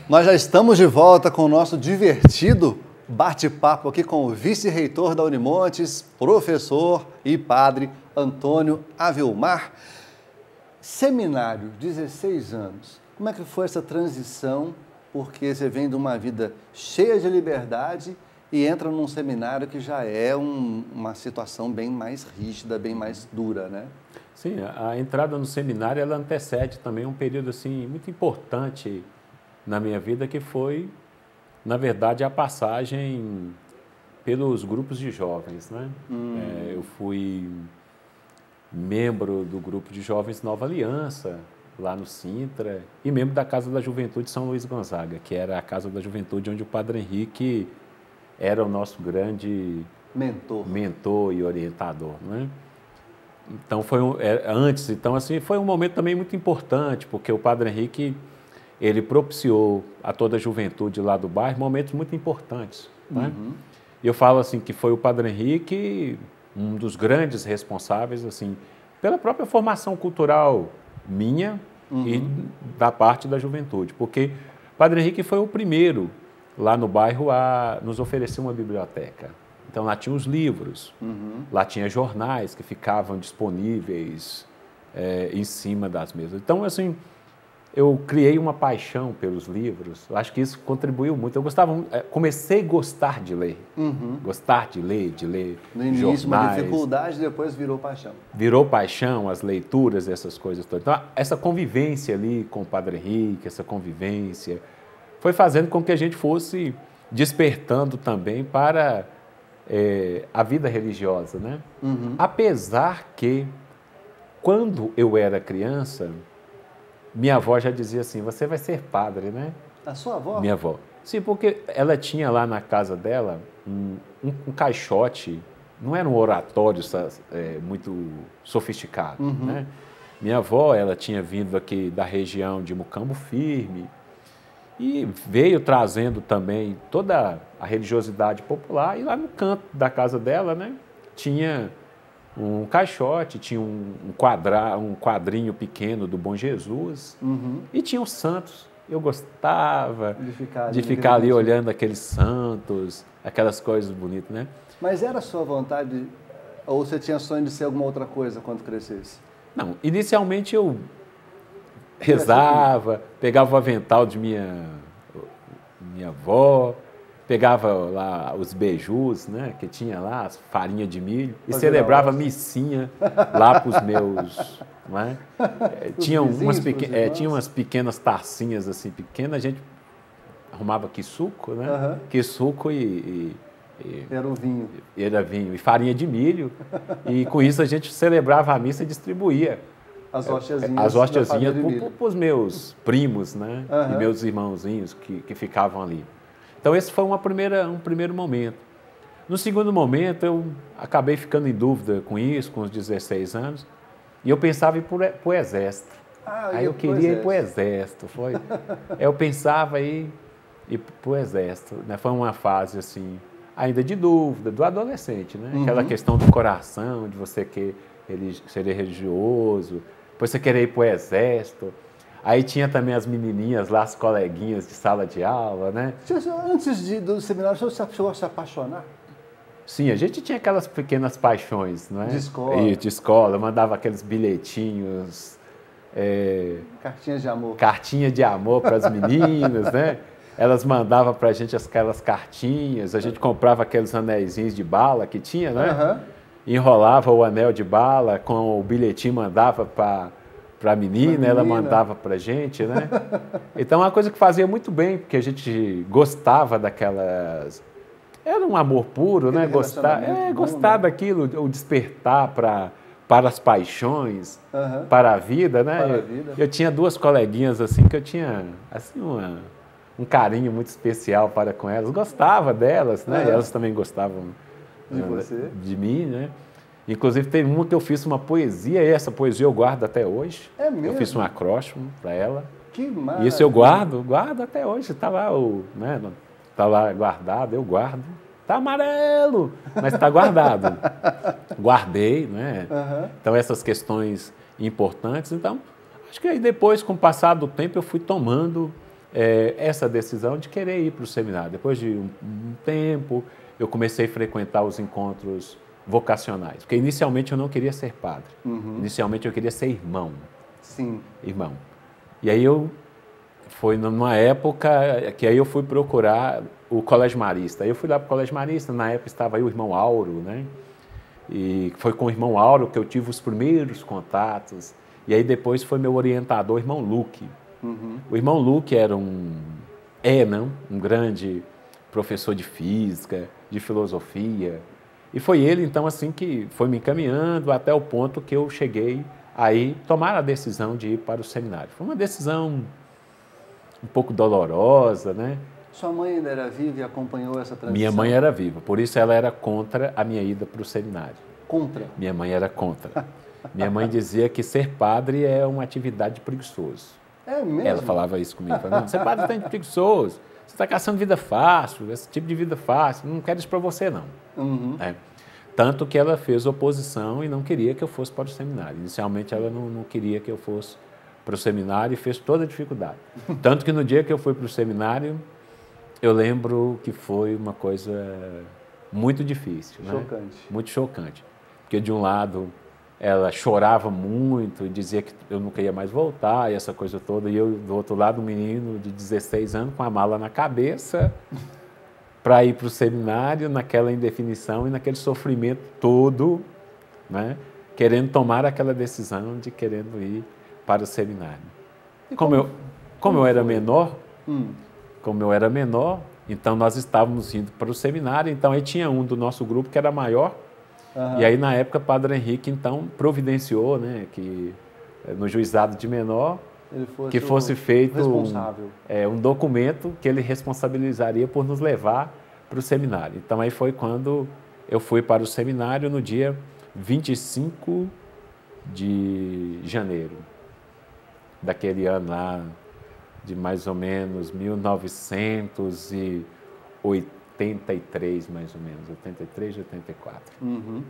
Nós já estamos de volta com o nosso divertido bate-papo aqui com o vice-reitor da Unimontes, professor e padre Antônio Avilmar. Seminário, 16 anos. Como é que foi essa transição? Porque você vem de uma vida cheia de liberdade e entra num seminário que já é uma situação bem mais rígida, bem mais dura, né? Sim, a entrada no seminário, ela antecede também um período assim muito importante na minha vida, que foi, na verdade, a passagem pelos grupos de jovens, né? Eu fui membro do grupo de jovens Nova Aliança, lá no Sintra, e membro da Casa da Juventude São Luís Gonzaga, que era a Casa da Juventude onde o Padre Henrique era o nosso grande mentor e orientador, né? Então, antes, então, assim, foi um momento também muito importante, porque o Padre Henrique, ele propiciou a toda a juventude lá do bairro momentos muito importantes, né? E eu falo assim que foi o Padre Henrique um dos grandes responsáveis, assim, pela própria formação cultural minha e da parte da juventude, porque o Padre Henrique foi o primeiro lá no bairro a nos oferecer uma biblioteca. Então, lá tinha os livros, lá tinha jornais que ficavam disponíveis em cima das mesas. Então, assim, eu criei uma paixão pelos livros. Eu acho que isso contribuiu muito. Eu comecei a gostar de ler. Gostar de ler no início, jornais. Uma dificuldade, depois virou paixão. Virou paixão, as leituras, essas coisas todas. Então, essa convivência ali com o Padre Henrique, essa convivência, foi fazendo com que a gente fosse despertando também para a vida religiosa, né? Apesar que, quando eu era criança, minha avó já dizia assim, você vai ser padre, né? A sua avó? Minha avó. Sim, porque ela tinha lá na casa dela um caixote, não era um oratório muito sofisticado, né? Minha avó, ela tinha vindo aqui da região de Mucambo Firme e veio trazendo também toda a religiosidade popular, e lá no canto da casa dela, né, tinha um caixote, tinha um quadrinho pequeno do Bom Jesus, e tinha os santos. Eu gostava de ficar ali olhando aqueles santos, aquelas coisas bonitas, né? Mas era a sua vontade, ou você tinha sonho de ser alguma outra coisa quando crescesse? Não, inicialmente eu rezava, pegava o avental de minha avó, pegava lá os beijus, né, que tinha lá, as farinhas de milho, e celebrava missinha lá para os meus... Não é? Tinha umas pequenas tacinhas assim, pequenas, a gente arrumava quiçuco, né? Quiçuco era o vinho. Era vinho e farinha de milho, e com isso a gente celebrava a missa e distribuía as hostiazinhas para os meus primos, né? E meus irmãozinhos que ficavam ali. Então, esse foi um primeiro momento. No segundo momento, eu acabei ficando em dúvida com isso, com os 16 anos, e eu pensava em ir para o Exército. Aí eu queria ir para o Exército. Eu pensava em ir para o Exército, né? Foi uma fase, assim, ainda de dúvida, do adolescente, né? Aquela questão do coração, de você ser religioso, depois você querer ir para o Exército. Aí tinha também as menininhas lá, as coleguinhas de sala de aula, né? Antes do seminário, você chegou a se apaixonar? Sim, a gente tinha aquelas pequenas paixões, não é? De escola. De escola, eu mandava aqueles bilhetinhos. Cartinhas de amor. Cartinha de amor para as meninas, né? Elas mandavam para a gente aquelas cartinhas, a gente comprava aqueles anéisinhos de bala que tinha, né? Enrolava o anel de bala, com o bilhetinho mandava para a menina, ela mandava para a gente, né? Então, é uma coisa que fazia muito bem, porque a gente gostava daquelas... Era um amor puro, né? Gostar daquilo, o despertar para as paixões, para a vida, né? Para a vida. Eu tinha duas coleguinhas, assim, que eu tinha, assim, um carinho muito especial para com elas. Gostava delas, né? E elas também gostavam de mim, né? Inclusive, teve uma que eu fiz uma poesia, e essa poesia eu guardo até hoje. É mesmo? Eu fiz um acróstico para ela. Que maravilha. Isso eu guardo até hoje. Está lá, né? Tá lá guardado, eu guardo. Está amarelo, mas está guardado. Guardei, né? Então, essas questões importantes. Então, acho que aí depois, com o passar do tempo, eu fui tomando essa decisão de querer ir para o seminário. Depois de um tempo, eu comecei a frequentar os encontros vocacionais, porque inicialmente eu não queria ser padre, inicialmente eu queria ser irmão. Sim. Irmão. E aí foi numa época que aí eu fui procurar o Colégio Marista. Aí eu fui lá para o Colégio Marista, na época estava aí o irmão Auro, né? E foi com o irmão Auro que eu tive os primeiros contatos. E aí depois foi meu orientador, o irmão Luque. O irmão Luque era um grande professor de física, de filosofia. E foi ele, então, assim, que foi me encaminhando até o ponto que eu cheguei aí tomar a decisão de ir para o seminário. Foi uma decisão um pouco dolorosa, né? Sua mãe ainda era viva e acompanhou essa transição? Minha mãe era viva, por isso ela era contra a minha ida para o seminário. Contra? Minha mãe era contra. Minha mãe dizia que ser padre é uma atividade preguiçosa. É mesmo? Ela falava isso comigo. Falava, não, ser padre é preguiçoso. Você está caçando vida fácil, esse tipo de vida fácil. Não quero isso para você, não. Tanto que ela fez oposição e não queria que eu fosse para o seminário. Inicialmente, ela não queria que eu fosse para o seminário e fez toda a dificuldade. Tanto que no dia que eu fui para o seminário, eu lembro que foi uma coisa muito difícil. Chocante. Né? Muito chocante. Porque, de um lado, ela chorava muito e dizia que eu nunca ia mais voltar e essa coisa toda. E eu, do outro lado, um menino de 16 anos com a mala na cabeça para ir para o seminário, naquela indefinição e naquele sofrimento todo, né? Querendo tomar aquela decisão de querendo ir para o seminário. Como eu era menor, então nós estávamos indo para o seminário, então aí tinha um do nosso grupo que era maior, e aí na época o Padre Henrique então providenciou, né, que no juizado de menor que fosse feito um documento que ele responsabilizaria por nos levar para o seminário. Então aí foi quando eu fui para o seminário no dia 25 de janeiro daquele ano lá, de mais ou menos 1983, mais ou menos, 83, 84. E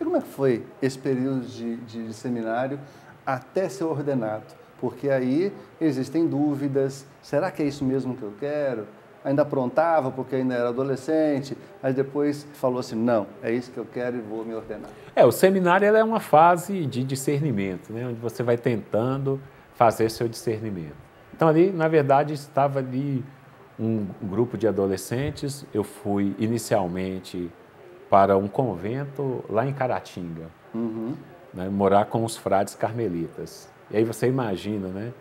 como é que foi esse período de seminário até ser ordenado? Porque aí existem dúvidas, será que é isso mesmo que eu quero? Ainda aprontava porque ainda era adolescente, mas depois falou assim, não, é isso que eu quero e vou me ordenar. O seminário é uma fase de discernimento, né, onde você vai tentando fazer seu discernimento. Então ali, na verdade, estava ali um grupo de adolescentes, eu fui inicialmente para um convento lá em Caratinga, né, morar com os frades carmelitas. E aí você imagina, né,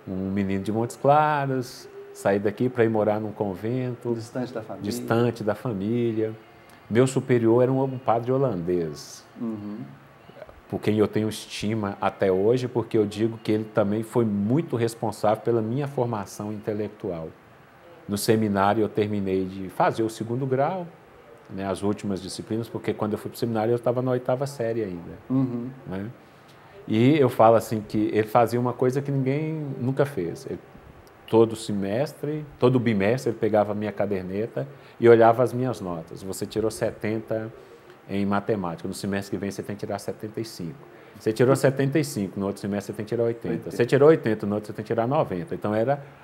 um menino de Montes Claros, sair daqui para ir morar num convento. Distante da família. Distante da família. Meu superior era um padre holandês, por quem eu tenho estima até hoje, porque eu digo que ele também foi muito responsável pela minha formação intelectual. No seminário eu terminei de fazer o 2º grau, né, as últimas disciplinas, porque quando eu fui para o seminário eu estava na 8ª série ainda. Né? E eu falo assim que ele fazia uma coisa que ninguém nunca fez. Todo bimestre ele pegava a minha caderneta e olhava as minhas notas. Você tirou 70 em matemática, no semestre que vem você tem que tirar 75. Você tirou 75, no outro semestre você tem que tirar 80. Você tirou 80, no outro você tem que tirar 90. Então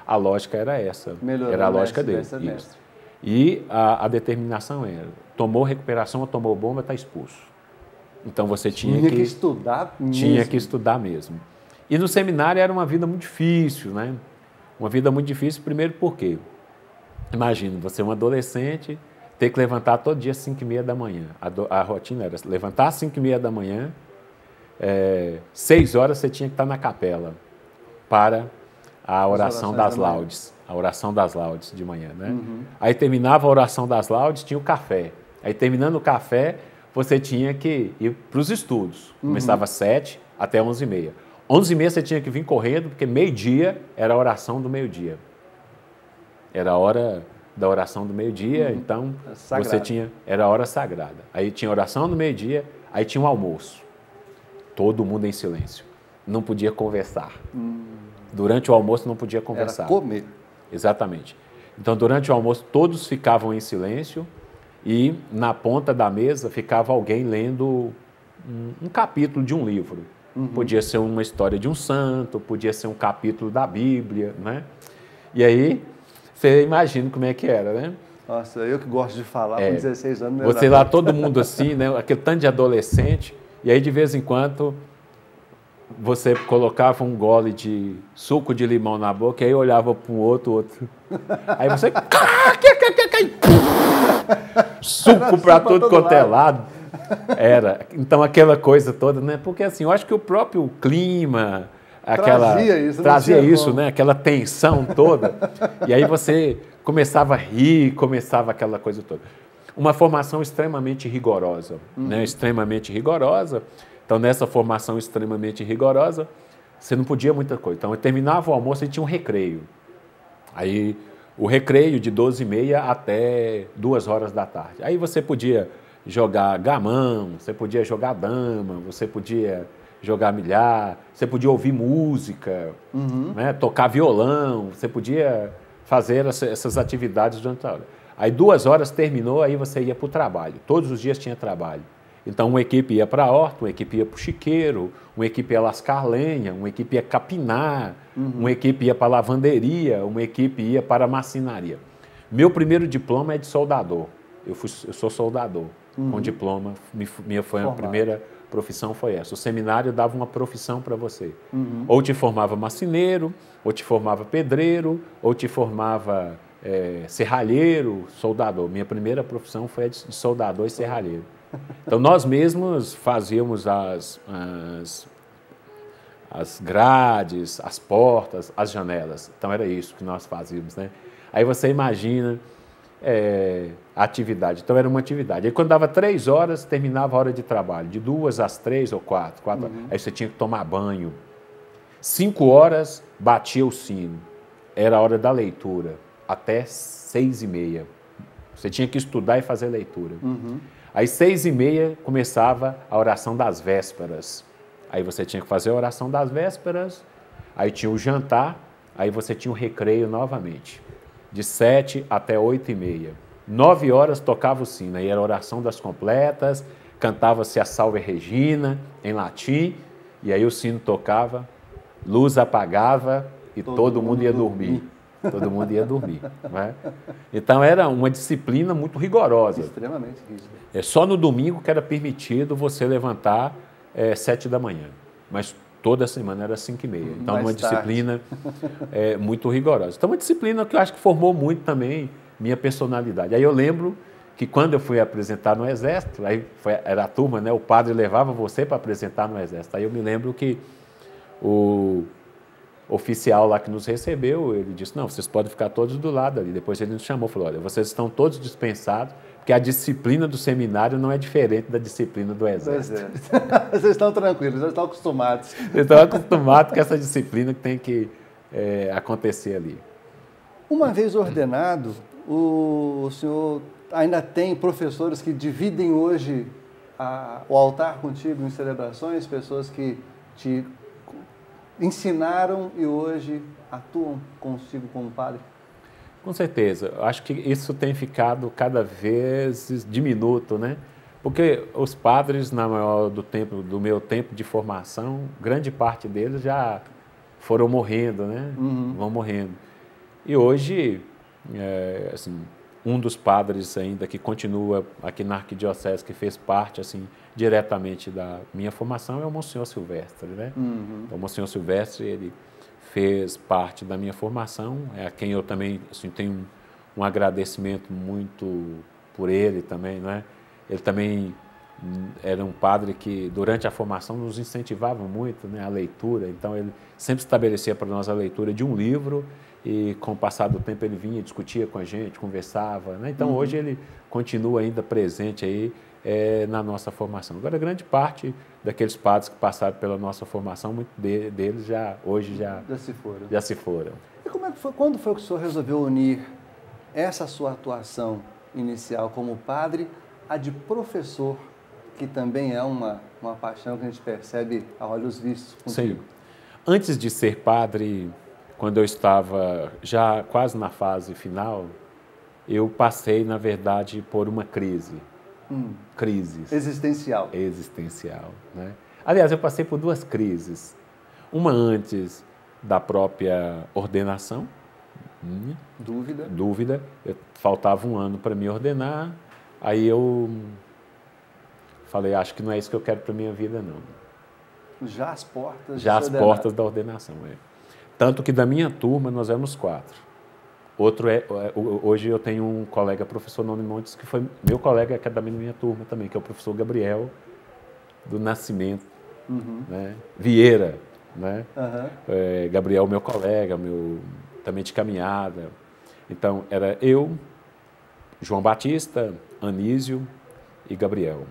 a lógica era essa. Era a lógica dele. E a determinação era, tomou recuperação ou tomou bomba, está expulso. Então você tinha que estudar mesmo. Tinha que estudar mesmo. E no seminário era uma vida muito difícil, né? Uma vida muito difícil, primeiro porque, imagina, você é um adolescente, ter que levantar todo dia às 5h30 da manhã. A rotina era levantar às 5h30 da manhã, 6 horas você tinha que estar na capela para a oração das laudes. A oração das laudes de manhã, né? Aí terminava a oração das laudes, tinha o café. Aí terminando o café, você tinha que ir para os estudos. Começava às 7 até 11h30. 11h30 você tinha que vir correndo, porque meio-dia era a oração do meio-dia. Era a hora da oração do meio-dia, então você tinha... Era a hora sagrada. Aí tinha oração do meio-dia, aí tinha um almoço. Todo mundo em silêncio. Não podia conversar. Durante o almoço não podia conversar. Era comer. Exatamente. Então, durante o almoço, todos ficavam em silêncio e na ponta da mesa ficava alguém lendo um capítulo de um livro. Podia ser uma história de um santo, podia ser um capítulo da Bíblia, né? E aí, você imagina como é que era, né? Nossa, eu que gosto de falar com 16 anos. Você lá, todo mundo assim, né? Aquele tanto de adolescente, e aí de vez em quando você colocava um gole de suco de limão na boca, e aí olhava para um outro. Aí você... suco para tudo quanto é lado. Era. Então, aquela coisa toda, né? Porque assim, eu acho que o próprio clima... Trazia isso, né? Aquela tensão toda. E aí você começava a rir, começava aquela coisa toda. Uma formação extremamente rigorosa, né? Extremamente rigorosa. Então, nessa formação extremamente rigorosa, você não podia muita coisa. Então, eu terminava o almoço e tinha um recreio. Aí, o recreio de 12h30 até 2h da tarde. Aí você podia jogar gamão, você podia jogar dama, você podia jogar milhar, você podia ouvir música, né, tocar violão, você podia fazer essas atividades durante a hora. Aí 2h terminou, aí você ia para o trabalho. Todos os dias tinha trabalho. Então uma equipe ia para a horta, uma equipe ia para o chiqueiro, uma equipe ia lascar lenha, uma equipe ia capinar, uma equipe ia para a lavanderia, uma equipe ia para a marcenaria. Meu primeiro diploma é de soldador. Eu sou soldador, com diploma. Minha foi a primeira profissão foi essa. O seminário dava uma profissão para você. Ou te formava marceneiro, ou te formava pedreiro, ou te formava serralheiro, soldador. Minha primeira profissão foi a de soldador e serralheiro. Então, nós mesmos fazíamos as grades, as portas, as janelas. Então, era isso que nós fazíamos, né? Aí você imagina a atividade. Então, era uma atividade. Aí, quando dava 3h, terminava a hora de trabalho. De 2 às 3 ou 4. Aí você tinha que tomar banho. 5h, batia o sino. Era a hora da leitura. Até 6h30. Você tinha que estudar e fazer leitura. Aí, 6h30, começava a oração das vésperas. Aí você tinha que fazer a oração das vésperas. Aí tinha o jantar. Aí você tinha o recreio novamente. De 7 até 8h30. 9h tocava o sino. Aí era a oração das completas. Cantava-se a Salve Regina, em latim. E aí o sino tocava, luz apagava e todo mundo ia dormir. Todo mundo ia dormir. Não é? Então, era uma disciplina muito rigorosa. Extremamente rígida. É só no domingo que era permitido você levantar 7h. Mas toda semana era 5h30. Então, uma disciplina muito rigorosa. Então, uma disciplina que eu acho que formou muito também minha personalidade. Aí eu lembro que quando eu fui apresentar no Exército, aí era a turma, né? O padre levava você para apresentar no Exército. Aí eu me lembro que o oficial lá que nos recebeu, ele disse, não, vocês podem ficar todos do lado ali. Depois ele nos chamou e falou, olha, vocês estão todos dispensados, porque a disciplina do seminário não é diferente da disciplina do Exército. Vocês estão tranquilos, vocês estão acostumados. Vocês estão acostumados com essa disciplina que tem que acontecer ali. Uma vez ordenado, o senhor ainda tem professores que dividem hoje o altar contigo em celebrações, pessoas que te ensinaram e hoje atuam consigo como padre? Com certeza. Acho que isso tem ficado cada vez diminuto, né? Porque os padres, na maior do meu tempo de formação, grande parte deles já foram morrendo, né? Vão morrendo. E hoje, assim, um dos padres ainda que continua aqui na Arquidiocese, que fez parte, assim, diretamente da minha formação, é o Monsenhor Silvestre, né? Então, o Monsenhor Silvestre, ele fez parte da minha formação, a quem eu também, assim, tenho um agradecimento muito por ele também, né? Ele também era um padre que, durante a formação, nos incentivava muito, né, a leitura. Então, ele sempre estabelecia para nós a leitura de um livro e, com o passar do tempo, ele vinha, discutia com a gente, conversava, né? Então, hoje ele continua ainda presente aí na nossa formação. Agora, grande parte daqueles padres que passaram pela nossa formação, muitos deles hoje já se foram. E como é que foi, quando foi que o senhor resolveu unir essa sua atuação inicial como padre a de professor, que também é uma paixão que a gente percebe a olhos vistos contigo? Sim. Antes de ser padre, quando eu estava já quase na fase final, eu passei, na verdade, por uma crise. Crises. Existencial. Existencial, né? Aliás, eu passei por 2 crises. Uma antes da própria ordenação, Dúvida. Dúvida. Faltava um ano para me ordenar. Aí eu falei, acho que não é isso que eu quero para minha vida, não. Já as portas. Já as portas da ordenação, Tanto que da minha turma nós éramos 4. Hoje eu tenho um colega, professor Noni Montes, que foi meu colega, que é da minha turma também, que é o professor Gabriel do Nascimento, né? Vieira, né? Gabriel, meu colega, também de caminhada. Então, era eu, João Batista, Anísio e Gabriel.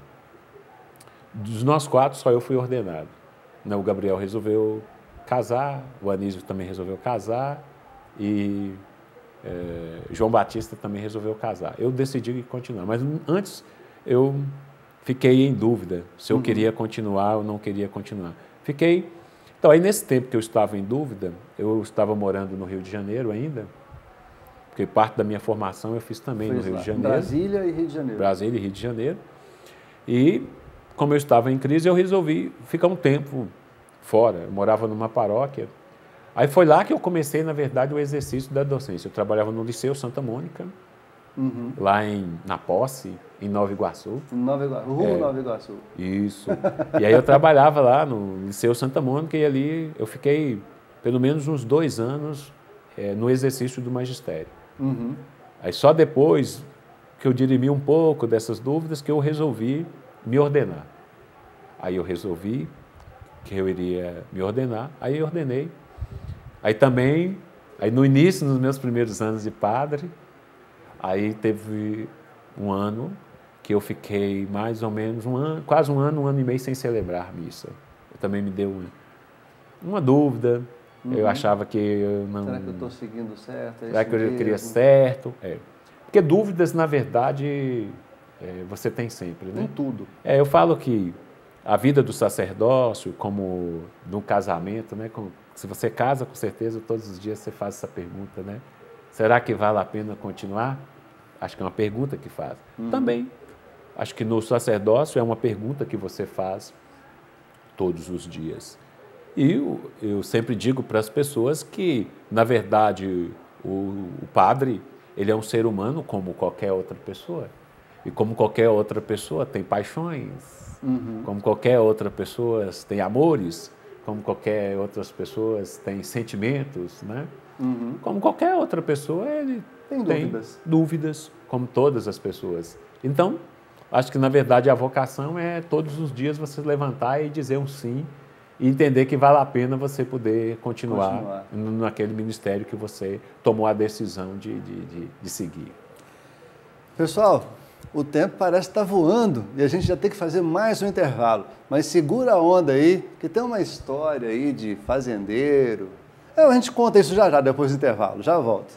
Dos nós 4, só eu fui ordenado. O Gabriel resolveu casar, o Anísio também resolveu casar e João Batista também resolveu casar. Eu decidi continuar, mas antes eu fiquei em dúvida se eu queria continuar ou não queria continuar. Então, aí nesse tempo que eu estava em dúvida, eu estava morando no Rio de Janeiro ainda, porque parte da minha formação eu fiz também no Rio de Janeiro. Brasília e Rio de Janeiro. Brasília e Rio de Janeiro. E, como eu estava em crise, eu resolvi ficar um tempo fora. Eu morava numa paróquia. Aí foi lá que eu comecei, na verdade, o exercício da docência. Eu trabalhava no Liceu Santa Mônica, lá na Posse, em Nova Iguaçu. Nova Iguaçu. Isso. E aí eu trabalhava lá no Liceu Santa Mônica e ali eu fiquei pelo menos uns 2 anos no exercício do magistério. Aí só depois que eu dirimi um pouco dessas dúvidas que eu resolvi me ordenar. Aí eu resolvi que eu iria me ordenar, aí eu ordenei. Aí no início, nos meus primeiros anos de padre, aí teve um ano que eu fiquei mais ou menos quase um ano e meio sem celebrar missa. Também me deu uma dúvida. Eu achava que eu não... Será que eu estou seguindo certo? Será que eu queria certo? Porque dúvidas, na verdade, você tem sempre, né? Em tudo. Eu falo que a vida do sacerdócio, como no casamento, né? Se você casa, com certeza, todos os dias você faz essa pergunta, né? Será que vale a pena continuar? Acho que é uma pergunta que faz. Também. Acho que no sacerdócio é uma pergunta que você faz todos os dias. E eu sempre digo para as pessoas que, na verdade, o padre, ele é um ser humano como qualquer outra pessoa. E como qualquer outra pessoa tem paixões, como qualquer outra pessoa tem amores, como qualquer outras pessoas tem sentimentos, né? Como qualquer outra pessoa, ele tem dúvidas, como todas as pessoas. Então, acho que, na verdade, a vocação é todos os dias você levantar e dizer um sim e entender que vale a pena você poder continuar naquele ministério que você tomou a decisão de seguir. Pessoal, o tempo parece estar voando e a gente já tem que fazer mais um intervalo. Mas segura a onda aí, que tem uma história aí de fazendeiro. A gente conta isso já depois do intervalo. Já volto.